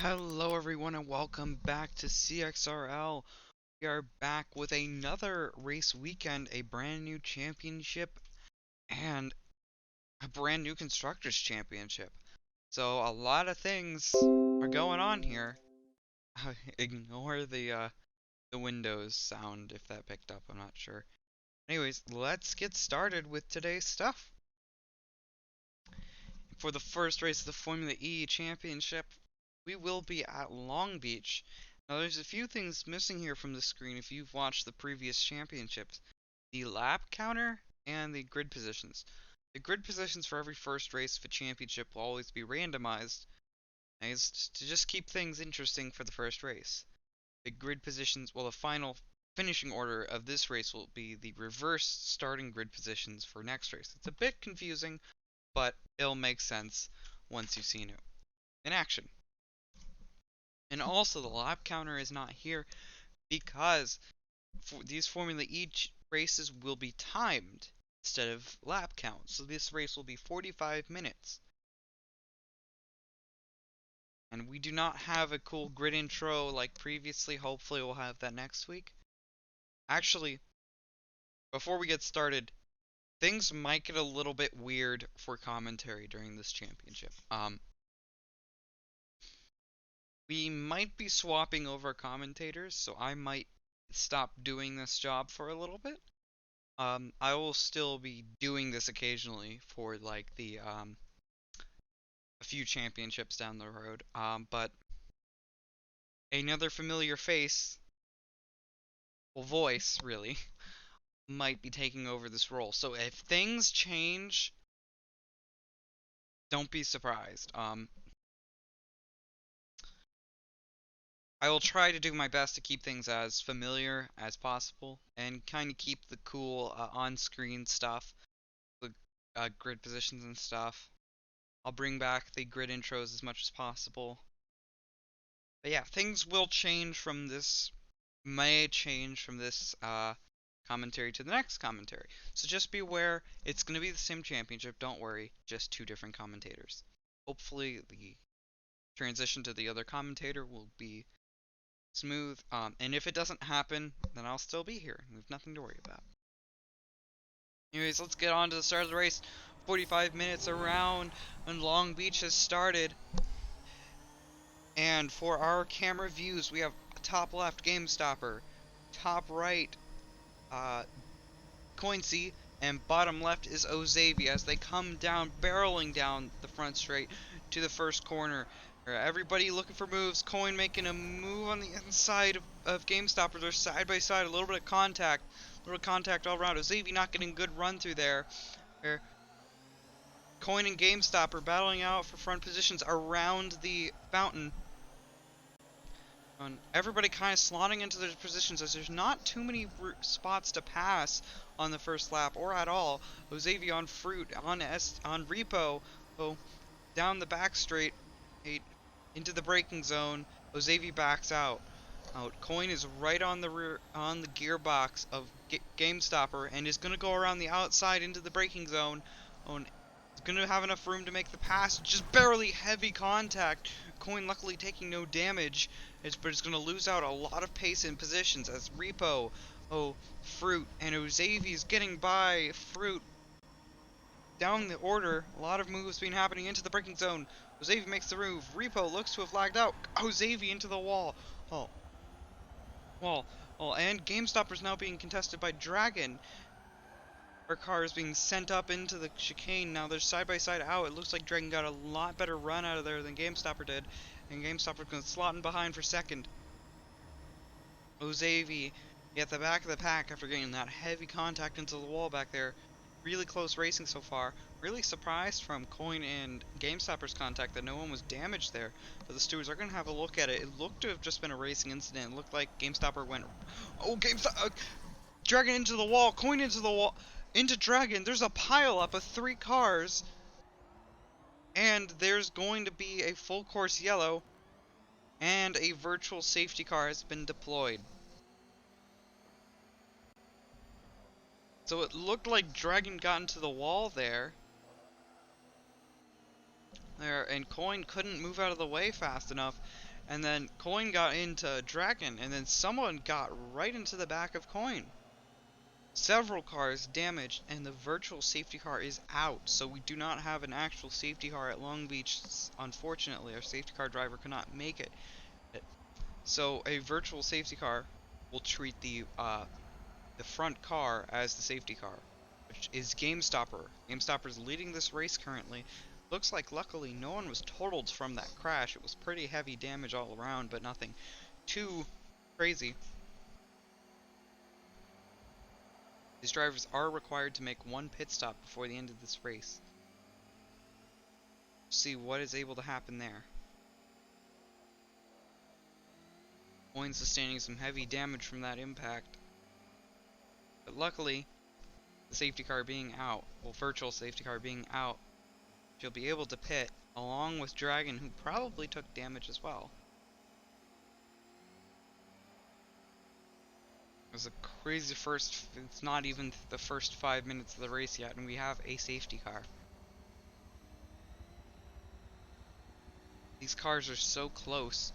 Hello everyone and welcome back to CXRL. We are back with another race weekend, a brand new championship, and a brand new Constructors Championship. So a lot of things are going on here. Ignore the Windows sound if that picked up, I'm not sure. Anyways, let's get started with today's stuff. For the first race of the Formula E Championship, we will be at Long Beach. Now, there's a few things missing here from the screen if you've watched the previous championships. The lap counter and the grid positions. The grid positions for every first race of a championship will always be randomized to just keep things interesting for the first race. The grid positions, well, the final finishing order of this race will be the reverse starting grid positions for next race. It's a bit confusing, but it'll make sense once you've seen it in action. And also, the lap counter is not here because these Formula E races will be timed instead of lap count. So this race will be 45 minutes. And we do not have a cool grid intro like previously. Hopefully we'll have that next week. Actually, before we get started, things might get a little bit weird for commentary during this championship. We might be swapping over commentators, so I might stop doing this job for a little bit. I will still be doing this occasionally for like the a few championships down the road. But another familiar face, well, voice really, might be taking over this role. So if things change, don't be surprised. I will try to do my best to keep things as familiar as possible and kind of keep the cool on-screen stuff, the grid positions and stuff. I'll bring back the grid intros as much as possible. But yeah, things will change from this, may change from this commentary to the next commentary. So just be aware, it's going to be the same championship, don't worry, just two different commentators. Hopefully the transition to the other commentator will be smooth, and if it doesn't happen, then I'll still be here. We have nothing to worry about. Anyways, let's get on to the start of the race. 45 minutes around, and Long Beach has started. And for our camera views, we have top left Game Stopper, top right Coinsey, and bottom left is Ozavi as they come down, barreling down the front straight to the first corner. Everybody looking for moves. Coin making a move on the inside of Game Stopper. They're side by side, a little bit of contact. A little contact all around. Ozavi not getting good run through there. Coin and Game Stopper battling out for front positions around the fountain. And everybody kind of slotting into their positions as there's not too many spots to pass on the first lap or at all. Ozavi on Fruit, on Repo, down the back straight, into the braking zone. Ozavi backs out. Coin is right on the gearbox of Game Stopper and is going to go around the outside into the braking zone. He's going to have enough room to make the pass. Just barely heavy contact. Coin luckily taking no damage, but it's going to lose out a lot of pace and positions as Repo, Fruit, and Ozavi's getting by Fruit down the order. A lot of moves been happening into the braking zone. Ozavi makes the move. Repo looks to have lagged out. Ozavi into the wall. And Game Stopper's now being contested by Dragon. Our car is being sent up into the chicane. Now they're side by side out. It looks like Dragon got a lot better run out of there than Game Stopper did. And Game Stopper's going to slot in behind for second. Ozavi at the back of the pack after getting that heavy contact into the wall back there. Really close racing so far. Really surprised from Coin and Game Stopper's contact that no one was damaged there. But the stewards are going to have a look at it. It looked to have just been a racing incident. It looked like Game Stopper went... Dragon into the wall. Coin into the wall. Into Dragon. There's a pile up of 3 cars. And there's going to be a full course yellow. And a virtual safety car has been deployed. So it looked like Dragon got into the wall there. And Coin couldn't move out of the way fast enough. And then Coin got into Dragon, and then someone got right into the back of Coin. Several cars damaged, and the virtual safety car is out. So we do not have an actual safety car at Long Beach. Unfortunately, our safety car driver could not make it. So a virtual safety car will treat the front car as the safety car, which is GameStopper. GameStopper's leading this race currently. Looks like luckily no one was totaled from that crash. It was pretty heavy damage all around, but nothing too crazy. These drivers are required to make one pit stop before the end of this race. See what is able to happen there. Coin sustaining some heavy damage from that impact. But luckily, the safety car being out, well, virtual safety car being out, she'll be able to pit along with Dragon, who probably took damage as well. It was a crazy first, it's not even the first 5 minutes of the race yet, and we have a safety car. These cars are so close,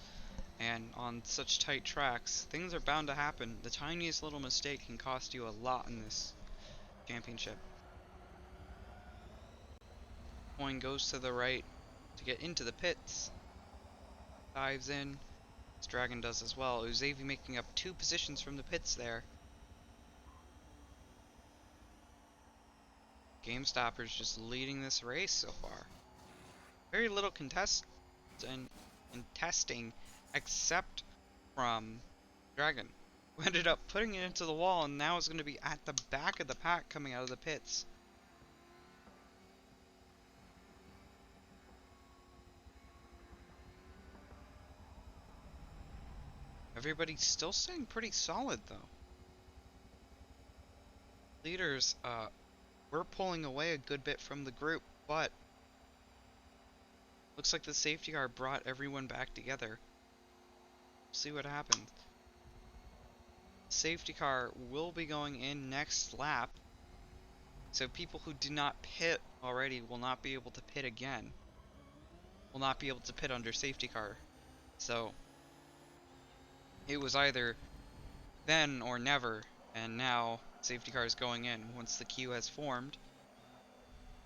and on such tight tracks, things are bound to happen. The tiniest little mistake can cost you a lot in this championship. Coin goes to the right to get into the pits. Dives in. As Dragon does as well. Uzavi making up 2 positions from the pits there. GameStopper's just leading this race so far. Very little contest and testing except from Dragon, who ended up putting it into the wall and now is going to be at the back of the pack coming out of the pits. Everybody's still staying pretty solid though. Leaders, we're pulling away a good bit from the group, but looks like the safety car brought everyone back together. See what happens. Safety car will be going in next lap, so people who did not pit already will not be able to pit again. Will not be able to pit under safety car. So it was either then or never, and now safety car is going in once the queue has formed.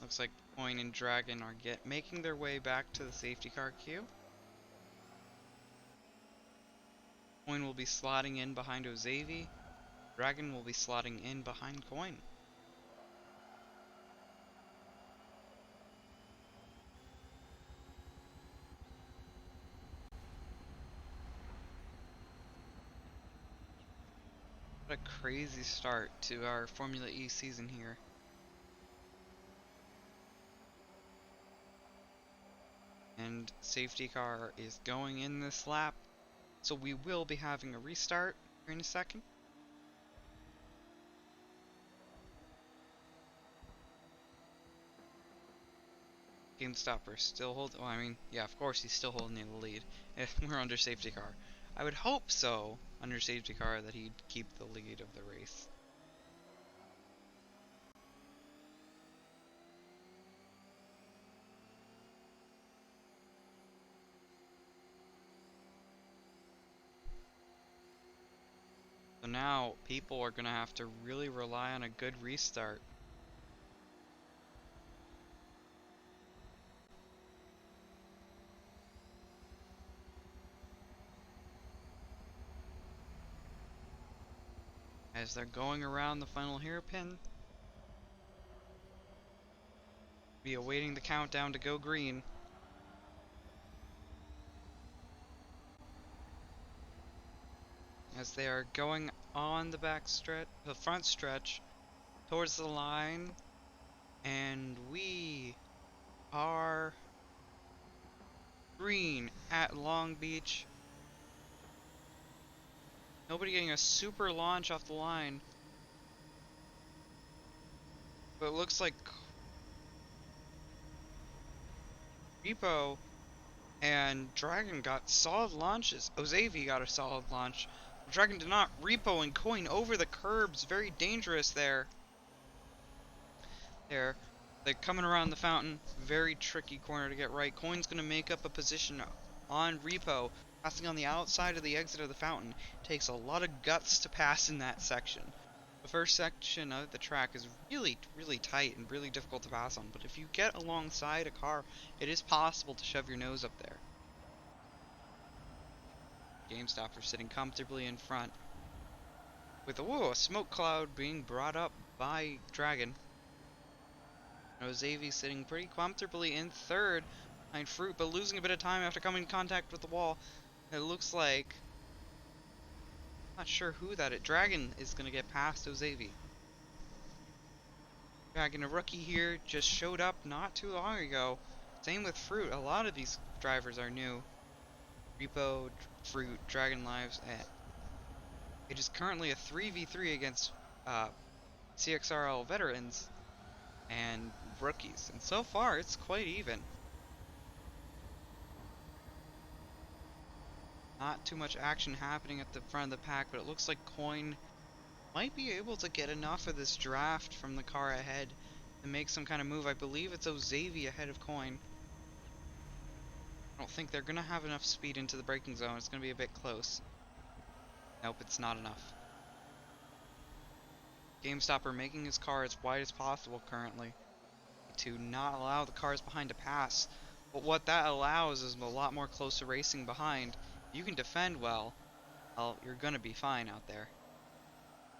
Looks like Coin and Dragon are making their way back to the safety car queue. Coin will be slotting in behind Ozavi. Dragon will be slotting in behind Coin. What a crazy start to our Formula E season here. And safety car is going in this lap, so we will be having a restart here in a second. GameStopper still holding, well, I mean, yeah, of course he's still holding the lead. We're under safety car. I would hope so, under safety car, that he'd keep the lead of the race. So now, people are going to have to really rely on a good restart. As they're going around the final hairpin, be awaiting the countdown to go green. As they are going on the the front stretch, towards the line, and we are green at Long Beach. Nobody getting a super launch off the line. But it looks like Repo and Dragon got solid launches. Ozavi got a solid launch. Dragon did not. Repo and Coin over the curbs. Very dangerous there. They're coming around the fountain. Very tricky corner to get right. Coin's going to make up a position on Repo, passing on the outside of the exit of the fountain. Takes a lot of guts to pass in that section. The first section of the track is really, really tight and really difficult to pass on, but if you get alongside a car, it is possible to shove your nose up there. GameStopper sitting comfortably in front, with a smoke cloud being brought up by Dragon. Ozavi sitting pretty comfortably in third behind Fruit, but losing a bit of time after coming in contact with the wall. It looks like, not sure who that is. Dragon is going to get past Ozavi. Dragon, a rookie here, just showed up not too long ago. Same with Fruit. A lot of these drivers are new. Repo, Fruit, Dragon Lives, and it is currently a 3v3 against CXRL veterans and rookies, and so far it's quite even. Not too much action happening at the front of the pack, but it looks like Coin might be able to get enough of this draft from the car ahead to make some kind of move. I believe it's Ozavi ahead of Coin. I don't think they're going to have enough speed into the braking zone. It's going to be a bit close. Nope, it's not enough. GameStopper making his car as wide as possible currently to not allow the cars behind to pass. But what that allows is a lot more closer racing behind. You can defend well, you're going to be fine out there.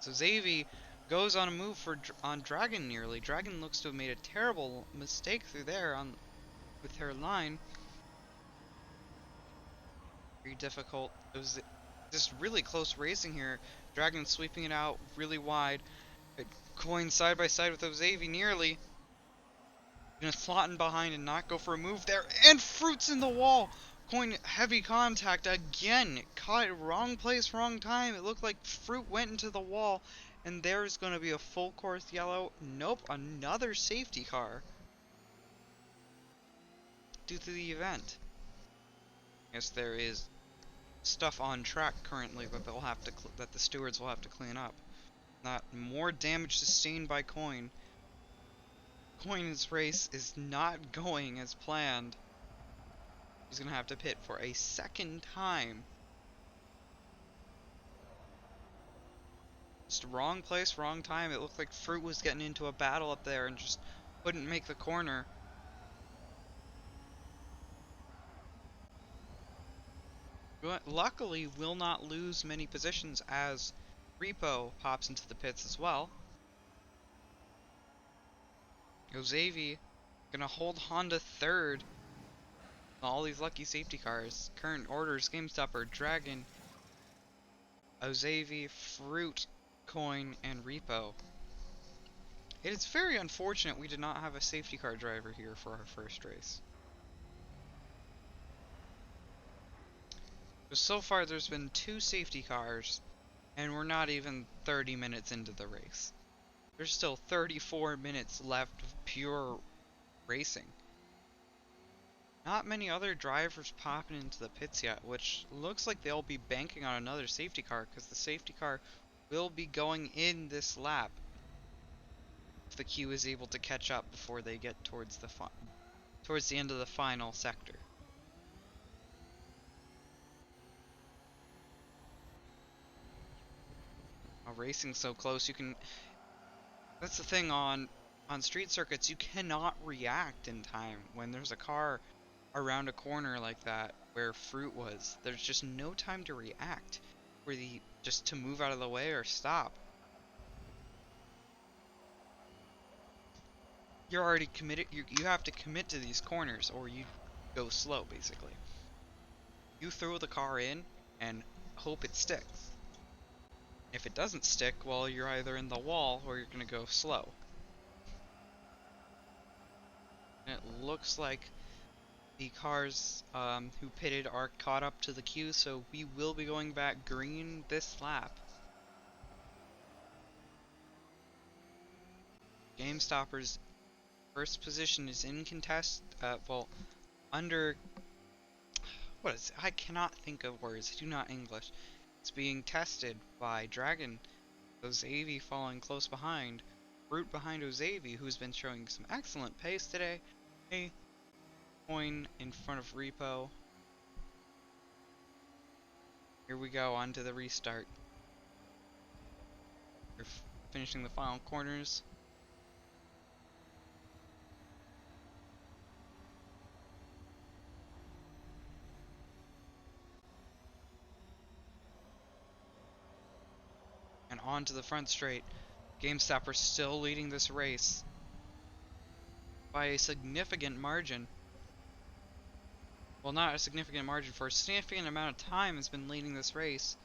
So Zavi goes on a move on Dragon nearly. Dragon looks to have made a terrible mistake through there with her line. Very difficult. It was just really close racing here. Dragon sweeping it out really wide. Coin side by side with Ozavi nearly. Gonna slot in behind and not go for a move there. And Fruit's in the wall. Coin heavy contact again. Caught it wrong place, wrong time. It looked like Fruit went into the wall. And there's gonna be a full course yellow. Nope, another safety car. Due to the event. Yes, there is stuff on track currently that they'll have to that the stewards will have to clean up. Not more damage sustained by Coin. Coin's race is not going as planned. He's gonna have to pit for a second time. Just wrong place, wrong time. It looked like Fruit was getting into a battle up there and just couldn't make the corner. But luckily, will not lose many positions as Repo pops into the pits as well. Ozavi gonna hold Honda third. All these lucky safety cars. Current orders: GameStopper, Dragon, Ozavi, Fruit, Coin, and Repo. It is very unfortunate we did not have a safety car driver here for our first race. So far there's been 2 safety cars, and we're not even 30 minutes into the race. There's still 34 minutes left of pure racing. Not many other drivers popping into the pits yet, which looks like they'll be banking on another safety car, because the safety car will be going in this lap if the queue is able to catch up before they get towards the end of the final sector. Racing so close, you can. That's the thing on street circuits, you cannot react in time when there's a car around a corner like that where Fruit was. There's just no time to react, just to move out of the way or stop. You're already committed. You have to commit to these corners, or you go slow. Basically, you throw the car in and hope it sticks. If it doesn't stick, well, you're either in the wall or you're gonna go slow. And it looks like the cars who pitted are caught up to the queue, so we will be going back green this lap. GameStopper's first position is in contest. Under. What is it? I cannot think of words. I do not English. It's being tested by Dragon. Ozavi falling close behind. Fruit behind Ozavi, who's been showing some excellent pace today. Coin in front of Repo. Here we go, on to the restart. We're finishing the final corners. And on to the front straight. GameStopper still leading this race by a significant margin. Well, not a significant margin, for a significant amount of time has been leading this race.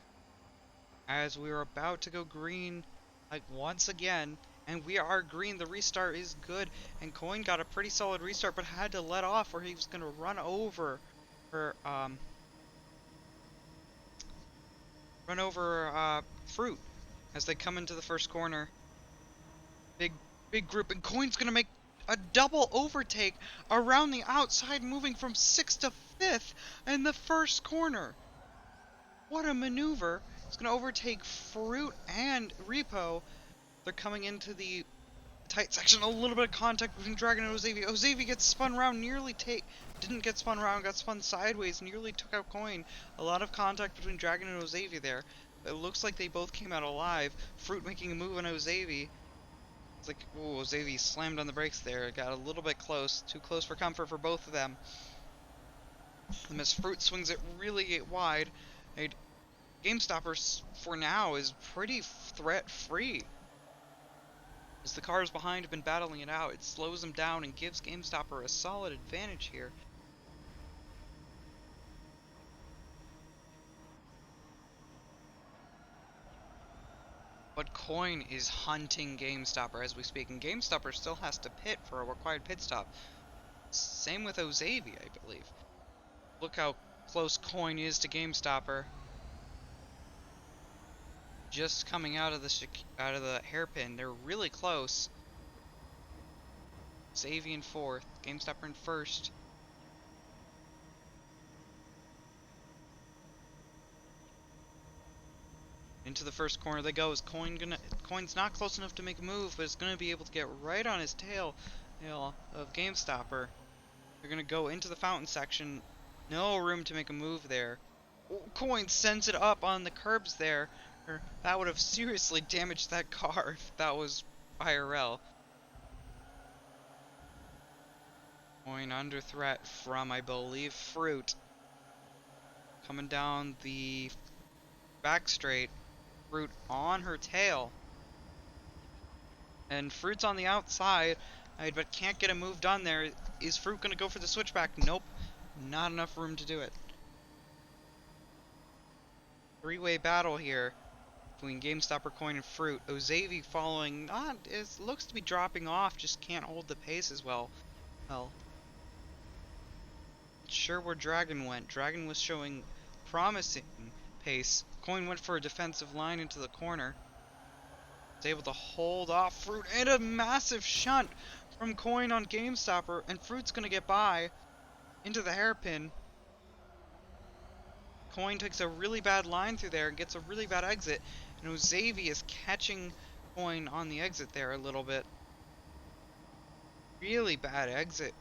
As we are about to go green, like once again, and we are green. The restart is good, and Coin got a pretty solid restart, but had to let off, or he was gonna run over her, Fruit as they come into the first corner. Big group, and Coin's gonna make a double overtake around the outside, moving from 6th to 5th in the first corner. What a maneuver! It's gonna overtake Fruit and Repo. They're coming into the tight section. A little bit of contact between Dragon and Ozavi. Ozavi gets spun around, didn't get spun around, got spun sideways, nearly took out Coin. A lot of contact between Dragon and Ozavi there. It looks like they both came out alive. Fruit making a move on Ozavi. It's like, ooh, Ozavi slammed on the brakes there. Got a little bit close. Too close for comfort for both of them. And Miss Fruit swings it really wide. GameStopper, for now, is pretty threat-free. As the cars behind have been battling it out, it slows them down and gives GameStopper a solid advantage here. But Coin is hunting GameStopper as we speak, and GameStopper still has to pit for a required pit stop. Same with Ozavi, I believe. Look how close Coin is to GameStopper. Just coming out of the hairpin, they're really close. Ozavi in 4th, GameStopper in 1st. Into the first corner they go. Is Coin's not close enough to make a move, but it's gonna be able to get right on his tail of GameStopper. They're gonna go into the fountain section. No room to make a move there. Oh, Coin sends it up on the curbs there. That would have seriously damaged that car if that was IRL. Coin under threat from, I believe, Fruit. Coming down the back straight. Fruit on her tail. And Fruit's on the outside, but can't get a move done there. Is Fruit going to go for the switchback? Nope. Not enough room to do it. Three-way battle here between GameStopper, Coin, and Fruit. Ozavi following, looks to be dropping off, just can't hold the pace as well. Not sure where Dragon went. Dragon was showing promising pace. Coin went for a defensive line into the corner. Was able to hold off Fruit, and a massive shunt from Coin on GameStopper, and Fruit's gonna get by into the hairpin. Coin takes a really bad line through there and gets a really bad exit, and Ozavi is catching Coin on the exit there a little bit. Really bad exit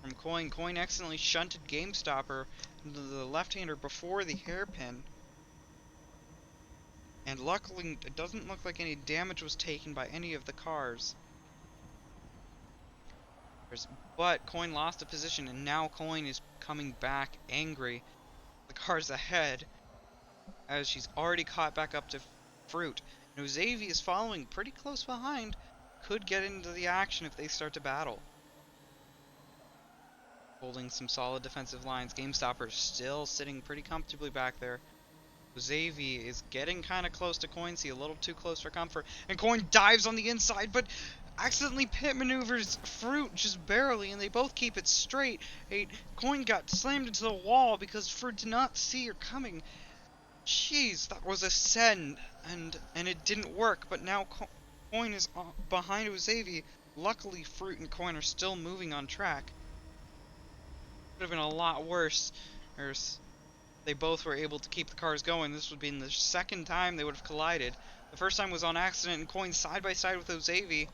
from Coin. Coin accidentally shunted GameStopper into the left-hander before the hairpin. And luckily, it doesn't look like any damage was taken by any of the cars. But Coin lost a position, and now Coin is coming back angry. The car's ahead, as she's already caught back up to Fruit. And Ozavi is following pretty close behind. Could get into the action if they start to battle. Holding some solid defensive lines. GameStopper is still sitting pretty comfortably back there. Ozavi is getting kind of close to Coin, a little too close for comfort. And Coin dives on the inside, but accidentally pit maneuvers Fruit just barely, and they both keep it straight. Coin got slammed into the wall because Fruit did not see her coming. Jeez, that was a send, and it didn't work, but now Coin is behind Ozavi. Luckily, Fruit and Coin are still moving on track. Could have been a lot worse. They both were able to keep the cars going. This would be the second time they would have collided. The first time was on accident, and Coin side by side with Ozavi.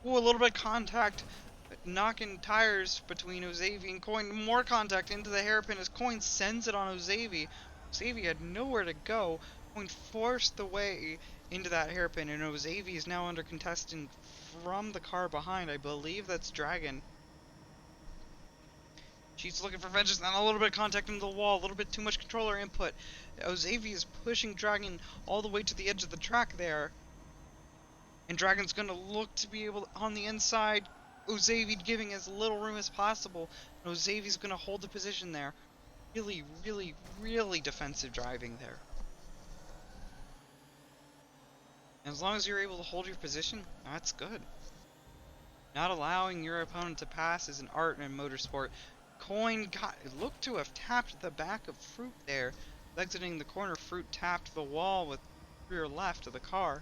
Ooh, a little bit of contact, knocking tires between Ozavi and Coin. More contact into the hairpin as Coin sends it on Ozavi. Xavier had nowhere to go. Coin forced the way into that hairpin, and Ozavi is now under contesting from the car behind. I believe that's Dragon. She's looking for vengeance, and a little bit of contact into the wall, a little bit too much controller input. Ozavi is pushing Dragon all the way to the edge of the track there. And Dragon's gonna look to be able to, on the inside, Ozavi giving as little room as possible. And Ozavi's gonna hold the position there. Really, really, really defensive driving there. And as long as you're able to hold your position, that's good. Not allowing your opponent to pass is an art in motorsport. Coin looked to have tapped the back of Fruit there. Exiting the corner, Fruit tapped the wall with rear left of the car.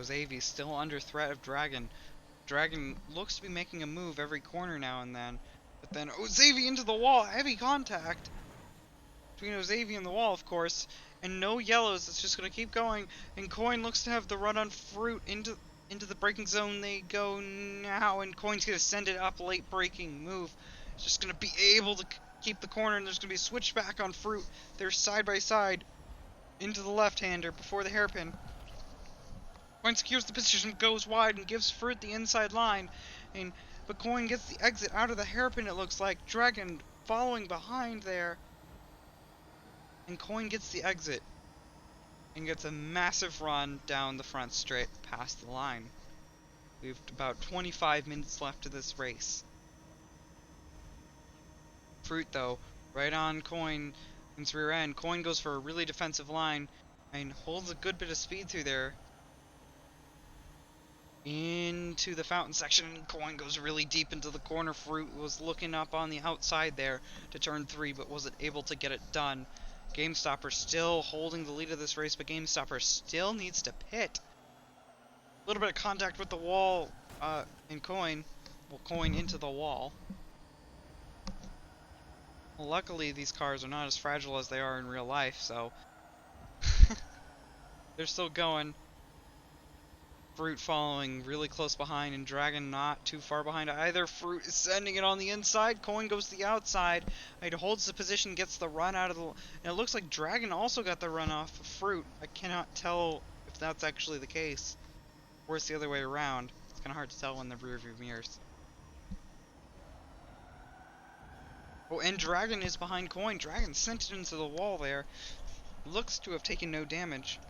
Ozavi still under threat of Dragon. Dragon looks to be making a move every corner now and then. But then Ozavi into the wall. Heavy contact between Ozavi and the wall, of course. And no yellows. It's just going to keep going. And Coin looks to have the run on Fruit into the braking zone. They go now. And Coin's going to send it up. Late braking move. It's just going to be able to keep the corner. And there's going to be a switchback on Fruit. They're side by side into the left-hander before the hairpin. Coin secures the position, goes wide, and gives Fruit the inside line. But Coin gets the exit out of the hairpin, it looks like. Dragon following behind there. And Coin gets the exit. And gets a massive run down the front straight past the line. We've about 25 minutes left of this race. Fruit, though, right on Coin's rear end. Coin goes for a really defensive line and holds a good bit of speed through there. Into the fountain section, Coin goes really deep into the corner. Fruit was looking up on the outside there to turn 3, but wasn't able to get it done. GameStopper still holding the lead of this race, but GameStopper still needs to pit. A little bit of contact with the wall in Coin. Well, Coin into the wall. Well, luckily, these cars are not as fragile as they are in real life, so they're still going. Fruit following really close behind, and Dragon not too far behind either. Fruit is sending it on the inside. Coin goes to the outside. It holds the position, gets the run out of the... And it looks like Dragon also got the run off of Fruit. I cannot tell if that's actually the case, or it's the other way around. It's kind of hard to tell in the rear view mirrors. Oh, and Dragon is behind Coin. Dragon sent it into the wall there. Looks to have taken no damage.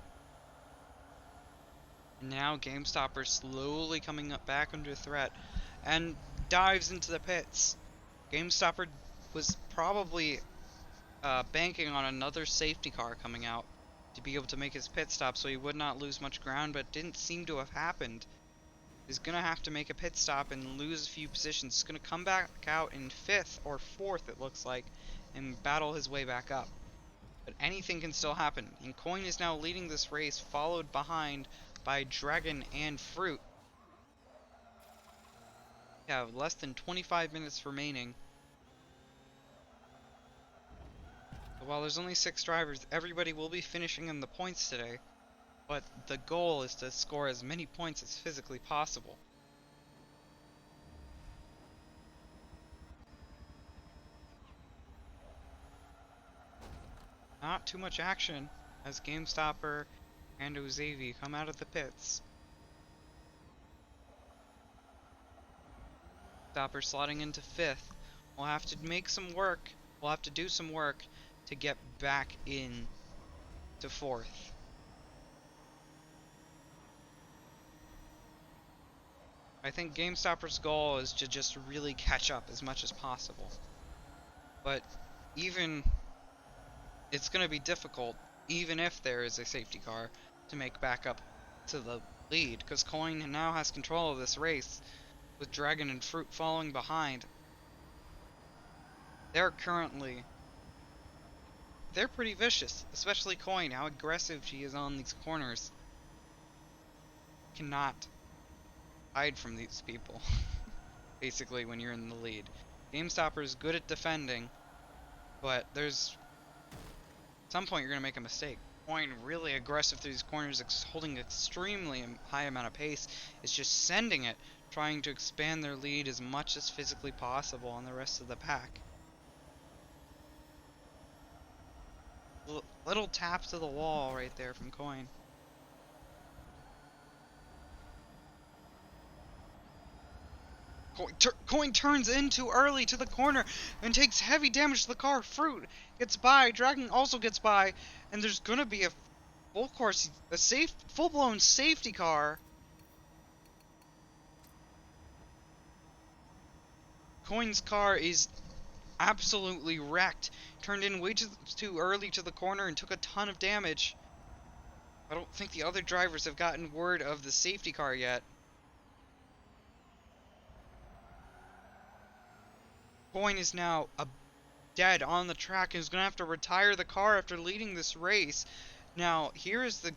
Now GameStopper slowly coming up back under threat and dives into the pits. GameStopper was probably banking on another safety car coming out to be able to make his pit stop so he would not lose much ground, but it didn't seem to have happened. He's going to have to make a pit stop and lose a few positions. He's going to come back out in 5th or 4th, it looks like, and battle his way back up. But anything can still happen. And Coin is now leading this race, followed behind by Dragon and Fruit. We have less than 25 minutes remaining. So while there's only 6 drivers, everybody will be finishing in the points today. But the goal is to score as many points as physically possible. Not too much action as GameStopper and Ozavi come out of the pits. Stopper slotting into 5th. We'll have to make some work. We'll have to do some work to get back in to 4th. I think GameStopper's goal is to just really catch up as much as possible. But even it's going to be difficult, even if there is a safety car, to make back up to the lead, because Coin now has control of this race, with Dragon and Fruit following behind. They're pretty vicious, especially Coin, how aggressive she is on these corners. Cannot hide from these people, basically, when you're in the lead. GameStopper is good at defending, but there's... at some point you're going to make a mistake. Coin really aggressive through these corners, holding extremely high amount of pace, is just sending it, trying to expand their lead as much as physically possible on the rest of the pack. Little tap to the wall right there from Coin. Coin turns in too early to the corner and takes heavy damage to the car. Fruit gets by, Dragon also gets by, and there's gonna be a full-blown safety car. Coin's car is absolutely wrecked. Turned in way too early to the corner and took a ton of damage. I don't think the other drivers have gotten word of the safety car yet. Coin is now dead on the track and is going to have to retire the car after leading this race. Now, here's the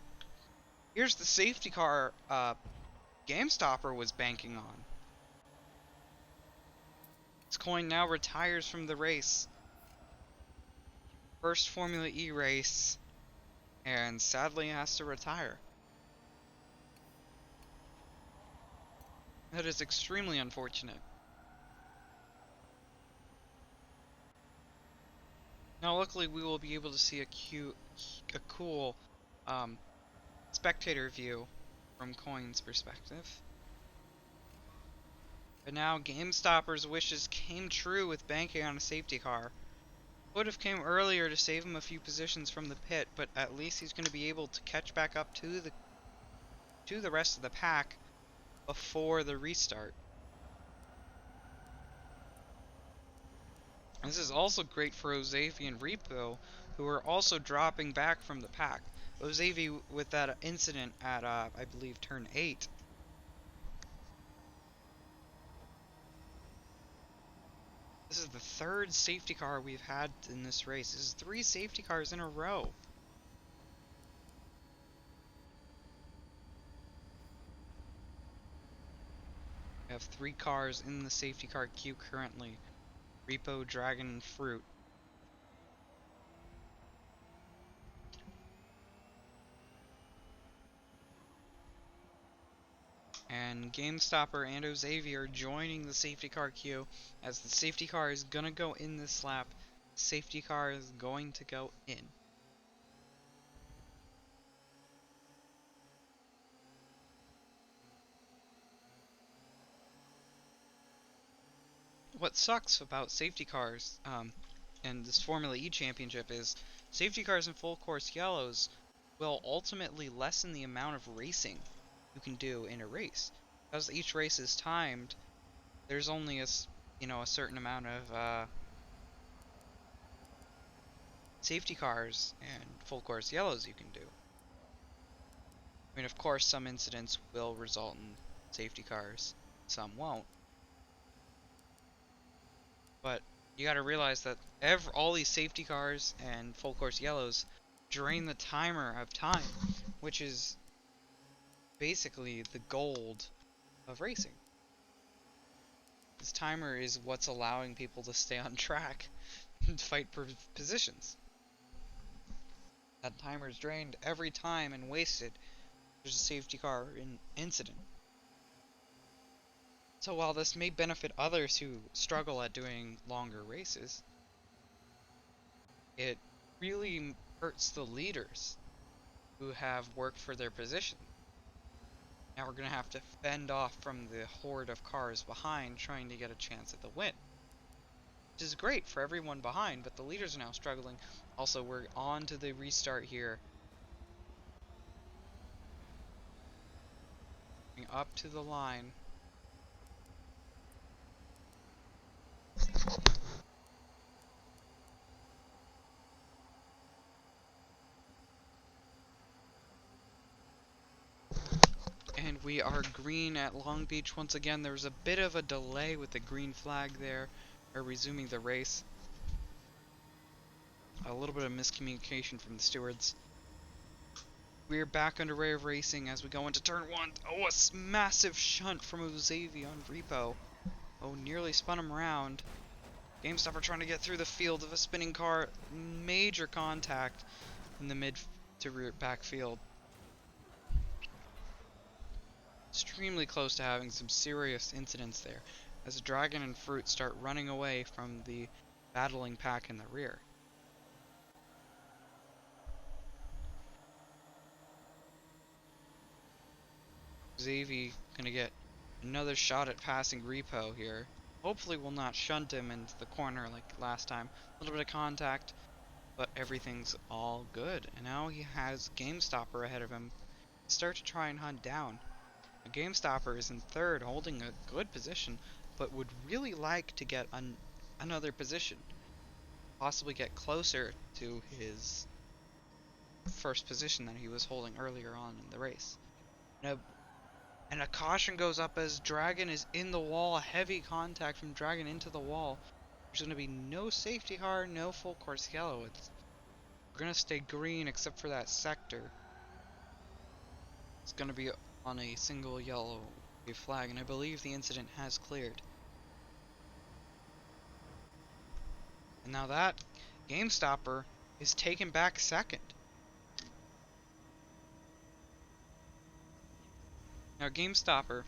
safety car GameStopper was banking on. This Coin now retires from the race. First Formula E race, and sadly has to retire. That is extremely unfortunate. Now, luckily, we will be able to see a cool spectator view from Coin's perspective. But now, GameStopper's wishes came true with banking on a safety car. Would have came earlier to save him a few positions from the pit, but at least he's going to be able to catch back up to the rest of the pack before the restart. This is also great for Ozavi and Repo, who are also dropping back from the pack. Ozavi with that incident at, I believe, turn 8. This is the third safety car we've had in this race. This is 3 safety cars in a row. We have 3 cars in the safety car queue currently. Repo, Dragon, and Fruit. And GameStopper and Ozavi are joining the safety car queue, as the safety car is gonna go in this lap. Safety car is going to go in. What sucks about safety cars and this Formula E championship is safety cars and full course yellows will ultimately lessen the amount of racing you can do in a race. Because each race is timed, there's only a certain amount of safety cars and full course yellows you can do. I mean, of course, some incidents will result in safety cars, some won't. But you gotta realize that all these safety cars and full course yellows drain the timer of time, which is basically the gold of racing. This timer is what's allowing people to stay on track and fight for positions. That timer is drained every time and wasted. There's a safety car incident. So while this may benefit others who struggle at doing longer races, it really hurts the leaders who have worked for their position. Now we're going to have to fend off from the horde of cars behind trying to get a chance at the win. Which is great for everyone behind, but the leaders are now struggling. Also, we're on to the restart here. Up to the line. And we are green at Long Beach once again. There was a bit of a delay with the green flag there, or resuming the race. A little bit of miscommunication from the stewards. We're back underway of racing as we go into turn 1. Oh, a massive shunt from Ozavi on Repo. Oh, nearly spun him around. GameStopper trying to get through the field of a spinning car. Major contact in the to rear backfield. Extremely close to having some serious incidents there, as Dragon and Fruit start running away from the battling pack in the rear. Xavi gonna get another shot at passing Repo here. Hopefully will not shunt him into the corner like last time. A little bit of contact, but everything's all good. And now he has GameStopper ahead of him. Start to try and hunt down. GameStopper is in third, holding a good position, but would really like to get another position. Possibly get closer to his first position that he was holding earlier on in the race. And a caution goes up as Dragon is in the wall. A heavy contact from Dragon into the wall. There's going to be no safety car, no full course yellow. We're going to stay green except for that sector. It's going to be on a single yellow flag, and I believe the incident has cleared. And now that GameStopper is taken back second. Now GameStopper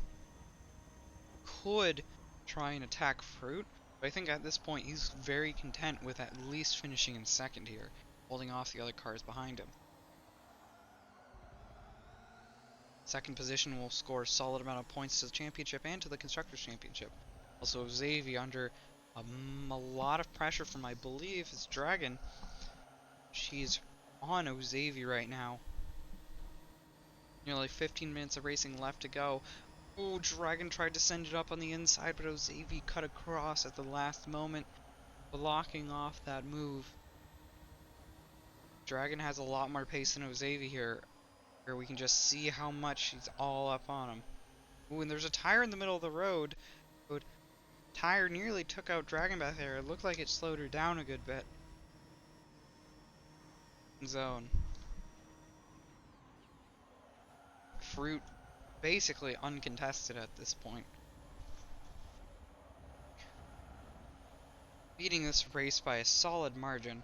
could try and attack Fruit, but I think at this point he's very content with at least finishing in second here, holding off the other cars behind him. Second position will score a solid amount of points to the championship and to the Constructors' Championship. Also, Xavi under a lot of pressure from, I believe, his Dragon. She's on Xavi right now. Nearly 15 minutes of racing left to go. Oh, Dragon tried to send it up on the inside, but Xavi cut across at the last moment, blocking off that move. Dragon has a lot more pace than Xavi here, where we can just see how much he's all up on him. Ooh, and there's a tire in the middle of the road. But tire nearly took out Dragon back there. It looked like it slowed her down a good bit. Zone. Fruit basically uncontested at this point. Beating this race by a solid margin.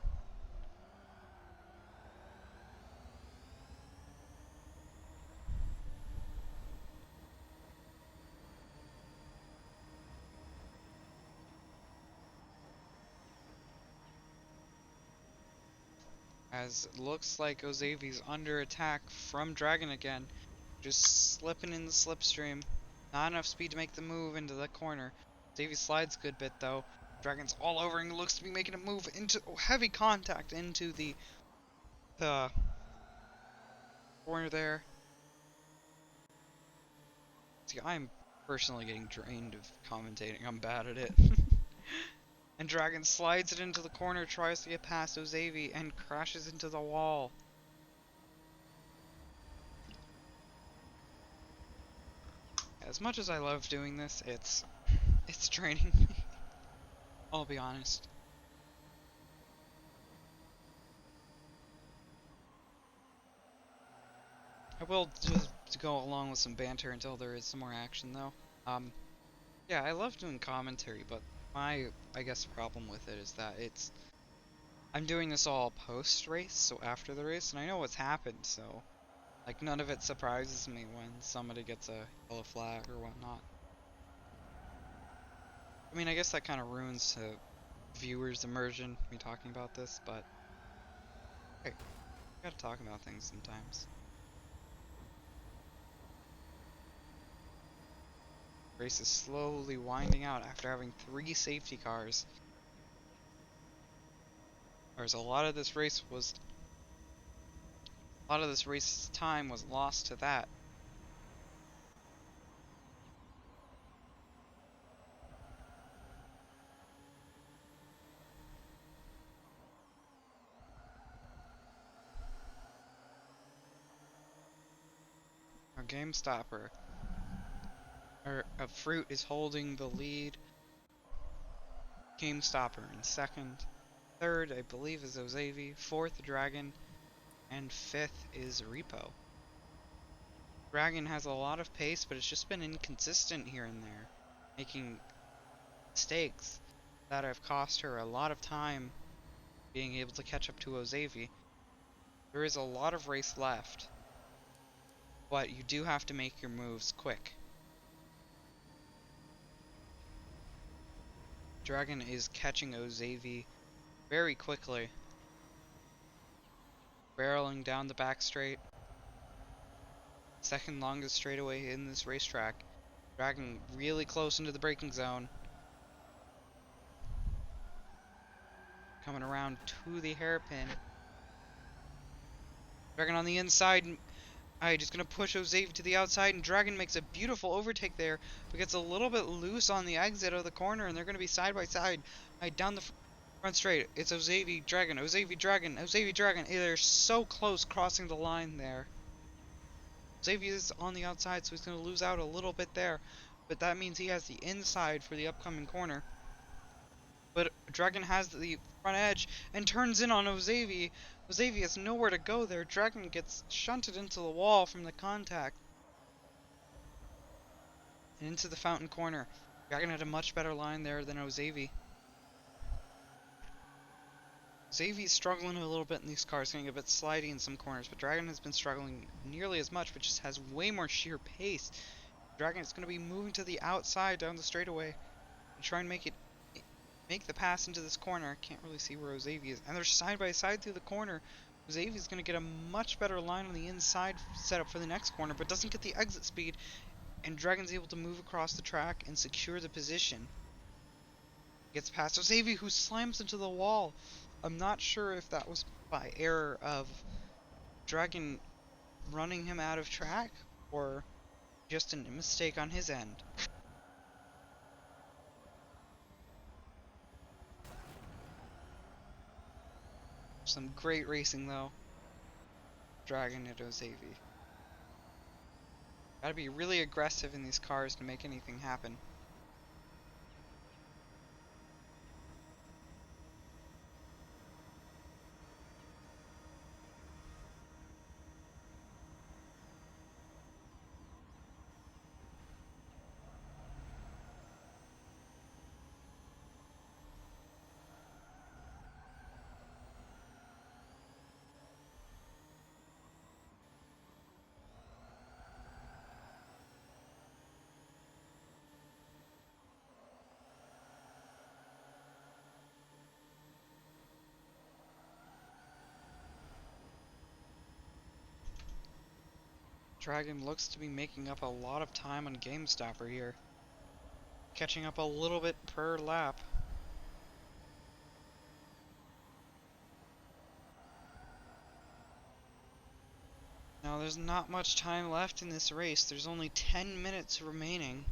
As it looks like Xavi's under attack from Dragon again. Just slipping in the slipstream. Not enough speed to make the move into the corner. Xavi slides a good bit though. Dragon's all over and looks to be making a move into heavy contact into the corner there. See, I'm personally getting drained of commentating. I'm bad at it. And Dragon slides it into the corner, tries to get past Xavi, and crashes into the wall. As much as I love doing this, it's draining me. I'll be honest. I will just go along with some banter until there is some more action, though. Yeah, I love doing commentary, but my, I guess, problem with it is that I'm doing this all post-race, so after the race, and I know what's happened, so, like, none of it surprises me when somebody gets a yellow flag or whatnot. I mean, I guess that kind of ruins viewers' immersion, me talking about this, but hey, we gotta talk about things sometimes. Race is slowly winding out after having 3 safety cars. Whereas a lot of this race's time was lost to that. Now GameStopper, Fruit is holding the lead. GameStopper in second. Third, I believe, is Xavi. Fourth, Dragon. And fifth is Repo. Dragon has a lot of pace, but it's just been inconsistent here and there, making mistakes that have cost her a lot of time being able to catch up to Xavi. There is a lot of race left, but you do have to make your moves quick. Dragon is catching Ozavi very quickly, barreling down the back straight. Second longest straightaway in this racetrack. Dragon really close into the braking zone. Coming around to the hairpin. Dragon on the inside. Alright, just gonna push Ozavi to the outside, and Dragon makes a beautiful overtake there, but gets a little bit loose on the exit of the corner, and they're gonna be side by side. Alright, down the front straight. It's Ozavi, Dragon, Ozavi, Dragon, Ozavi, Dragon. They're so close crossing the line there. Xavier is on the outside, so he's going to lose out a little bit there. But that means he has the inside for the upcoming corner. But Dragon has the front edge and turns in on Ozavi. Ozavi has nowhere to go there. Dragon gets shunted into the wall from the contact. And into the fountain corner. Dragon had a much better line there than Ozavi. Xavier's struggling a little bit in these cars, getting a bit slidey in some corners, but Dragon has been struggling nearly as much, but just has way more sheer pace. Dragon is going to be moving to the outside down the straightaway and try and make the pass into this corner. Can't really see where Ozavi is, and they're side by side through the corner. Ozavi is going to get a much better line on the inside setup for the next corner, but doesn't get the exit speed, and Dragon's able to move across the track and secure the position. Gets past Ozavi, who slams into the wall. I'm not sure if that was by error of Dragon running him out of track or just a mistake on his end. Some great racing though. Dragon and Ozavi. Gotta be really aggressive in these cars to make anything happen. Dragon looks to be making up a lot of time on GameStopper here. Catching up a little bit per lap. Now there's not much time left in this race. There's only 10 minutes remaining.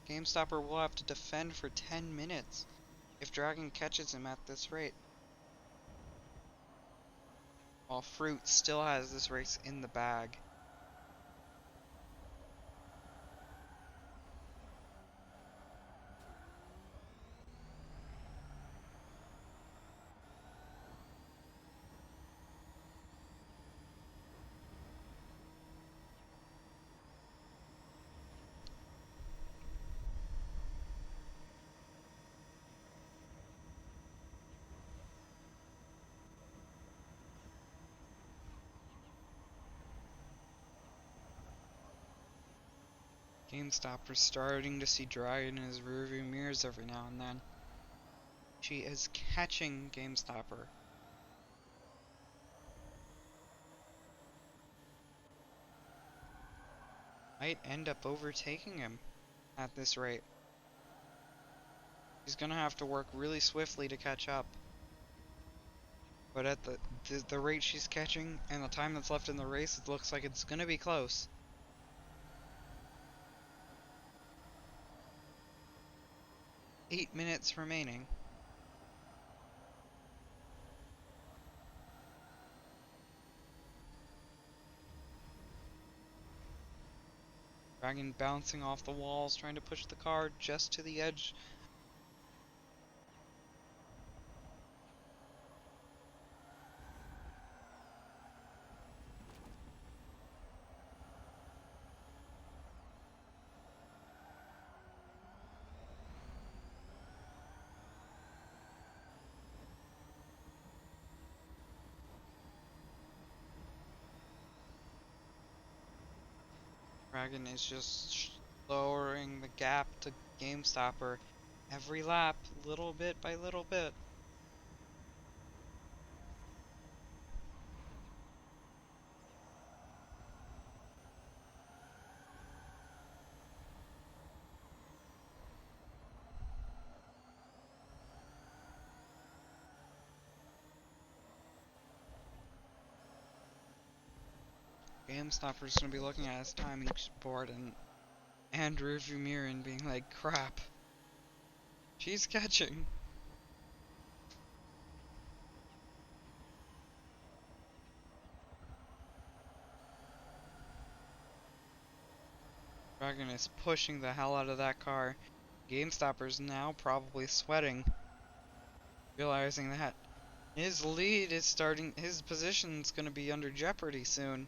GameStopper will have to defend for 10 minutes if Dragon catches him at this rate. While Fruit still has this race in the bag. GameStopper's starting to see Dragon in his rearview mirrors every now and then. She is catching GameStopper. Might end up overtaking him at this rate. He's gonna have to work really swiftly to catch up. But at the rate she's catching and the time that's left in the race, it looks like it's gonna be close. Eight minutes remaining. Dragon bouncing off the walls, trying to push the car just to the edge. Dragon is just lowering the gap to GameStopper every lap, little bit by little bit. GameStopper's gonna be looking at his timing board and rearview mirror and being like, crap. She's catching. Dragon is pushing the hell out of that car. GameStopper's now probably sweating, realizing that his lead is starting, his position's gonna be under jeopardy soon.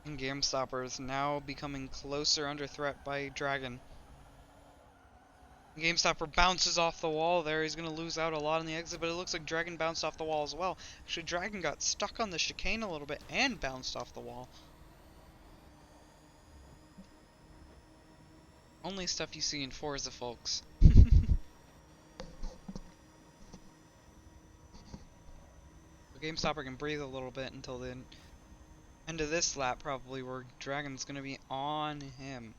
And GameStopper is now becoming closer under threat by Dragon. GameStopper bounces off the wall there. He's going to lose out a lot on the exit, but it looks like Dragon bounced off the wall as well. Actually, Dragon got stuck on the chicane a little bit and bounced off the wall. Only stuff you see in Forza, folks. GameStopper can breathe a little bit until the end of this lap, probably, where Dragon's going to be on him.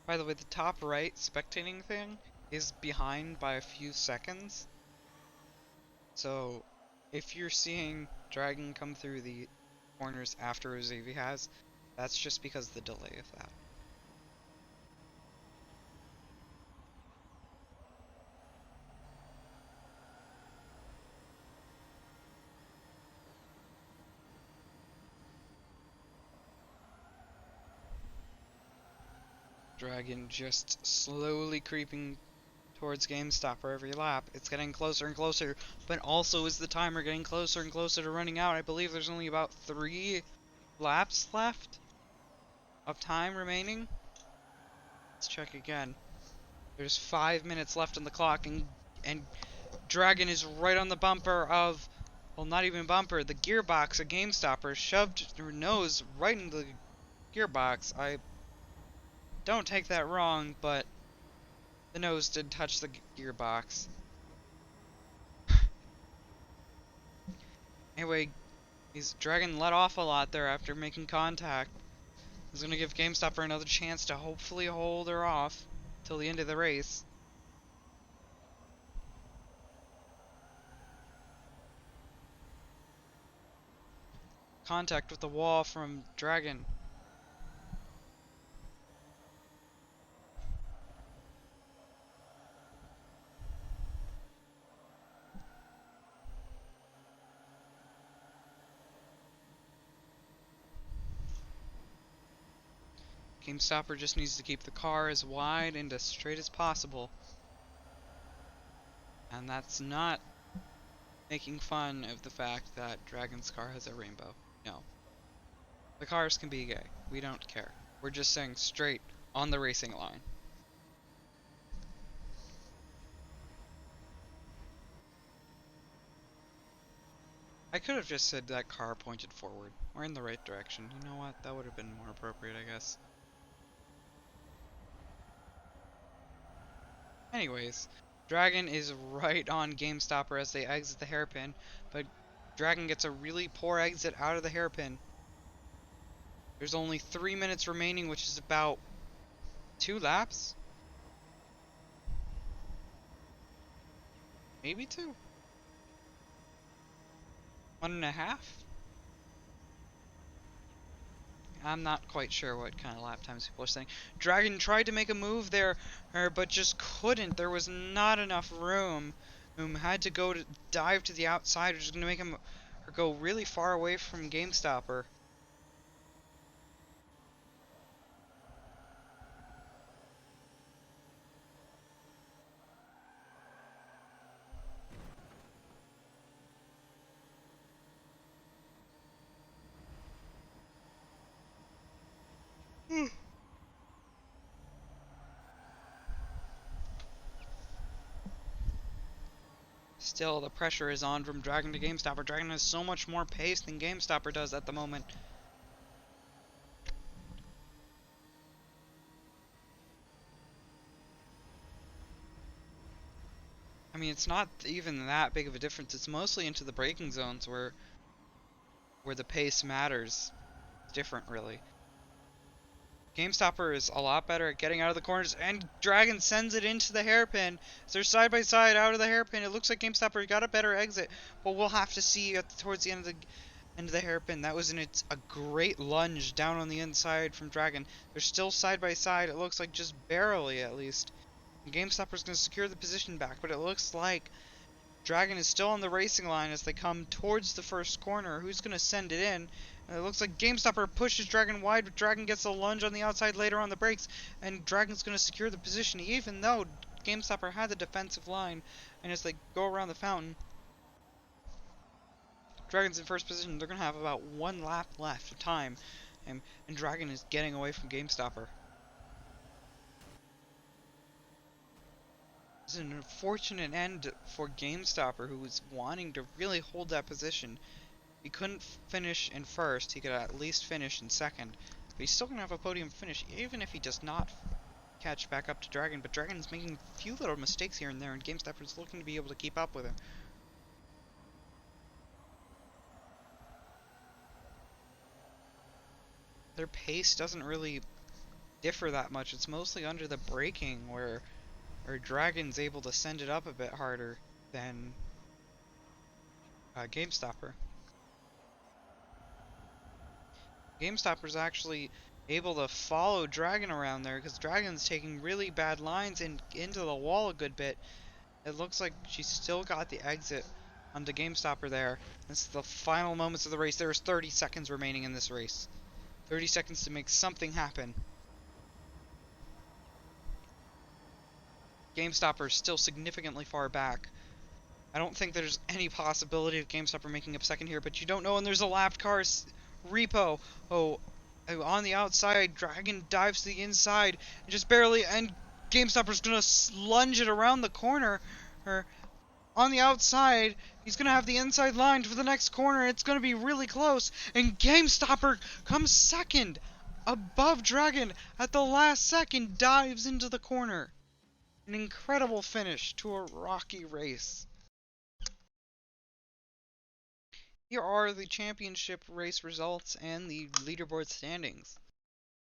By the way, the top right spectating thing is behind by a few seconds. So, if you're seeing Dragon come through the corners after Rosavi has, that's just because of the delay of that. Dragon just slowly creeping towards GameStopper every lap. It's getting closer and closer, but also is the timer getting closer and closer to running out. I believe there's only about 3 laps left of time remaining. Let's check again. There's 5 minutes left on the clock, and Dragon is right on the bumper of, well, not even bumper, the gearbox of GameStopper, shoved her nose right into the gearbox. I don't take that wrong, but the nose did touch the gearbox. Anyway, Dragon let off a lot there after making contact. He's gonna give GameStopper another chance to hopefully hold her off till the end of the race. Contact with the wall from Dragon. GameStopper just needs to keep the car as wide and as straight as possible. And that's not making fun of the fact that Dragon's car has a rainbow. No. The cars can be gay. We don't care. We're just saying straight on the racing line. I could have just said that car pointed forward. We're in the right direction. You know what? That would have been more appropriate, I guess. Anyways, Dragon is right on GameStopper as they exit the hairpin, but Dragon gets a really poor exit out of the hairpin. There's only 3 minutes remaining, which is about 2 laps? Maybe 2? 1.5? I'm not quite sure what kind of lap times people are saying. Dragon tried to make a move there, but just couldn't. There was not enough room. Had to go to dive to the outside, which is going to make him go really far away from GameStopper. Still, the pressure is on from Dragon to GameStopper. Dragon has so much more pace than GameStopper does at the moment. I mean, it's not even that big of a difference. It's mostly into the braking zones where the pace matters. It's different, really. GameStopper is a lot better at getting out of the corners, and Dragon sends it into the hairpin. So they're side by side out of the hairpin. It looks like GameStopper got a better exit, but we'll have to see towards the end of the hairpin. That was a great lunge down on the inside from Dragon. They're still side by side. It looks like just barely, at least. And GameStopper's going to secure the position back, but it looks like Dragon is still on the racing line as they come towards the first corner. Who's going to send it in? And it looks like GameStopper pushes Dragon wide, but Dragon gets a lunge on the outside later on the brakes, and Dragon's going to secure the position, even though GameStopper had the defensive line. And as they go around the fountain, Dragon's in first position. They're going to have about one lap left of time, and Dragon is getting away from GameStopper. It's an unfortunate end for GameStopper, who was wanting to really hold that position. He couldn't finish in first. He could at least finish in second. But he's still going to have a podium finish, even if he does not catch back up to Dragon. But Dragon's making a few little mistakes here and there, and GameStopper's looking to be able to keep up with him. Their pace doesn't really differ that much. It's mostly under the braking where Dragon's able to send it up a bit harder than GameStopper. GameStopper's actually able to follow Dragon around there because Dragon's taking really bad lines into the wall a good bit. It looks like she's still got the exit onto GameStopper there. This is the final moments of the race. There's 30 seconds remaining in this race. 30 seconds to make something happen. GameStopper is still significantly far back. I don't think there's any possibility of GameStopper making up second here, but you don't know, and there's a lapped car. Repo. Oh, on the outside, Dragon dives to the inside, just barely, and GameStopper's gonna lunge it around the corner. Or on the outside, he's gonna have the inside line for the next corner. It's gonna be really close, and GameStopper comes second, above Dragon at the last second, dives into the corner. An incredible finish to a rocky race. Here are the championship race results and the leaderboard standings.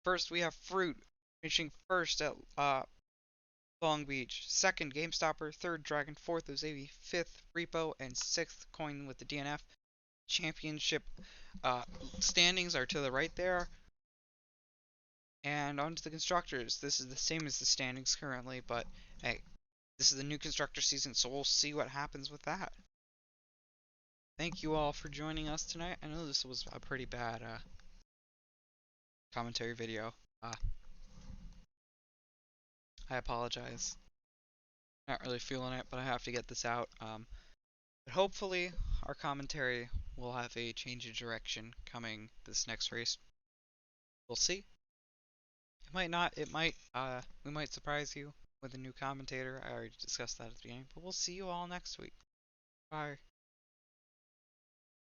First, we have Fruit finishing first at Long Beach. Second, GameStopper. Third, Dragon. Fourth, Ozavi. Fifth, Repo. And sixth, Coin with the DNF. Championship standings are to the right there. And on to the constructors. This is the same as the standings currently, but hey, this is the new constructor season, so we'll see what happens with that. Thank you all for joining us tonight. I know this was a pretty bad commentary video. I apologize. Not really feeling it, but I have to get this out. But hopefully our commentary will have a change of direction coming this next race. We'll see. It might not. It might. We might surprise you with a new commentator. I already discussed that at the beginning. But we'll see you all next week. Bye.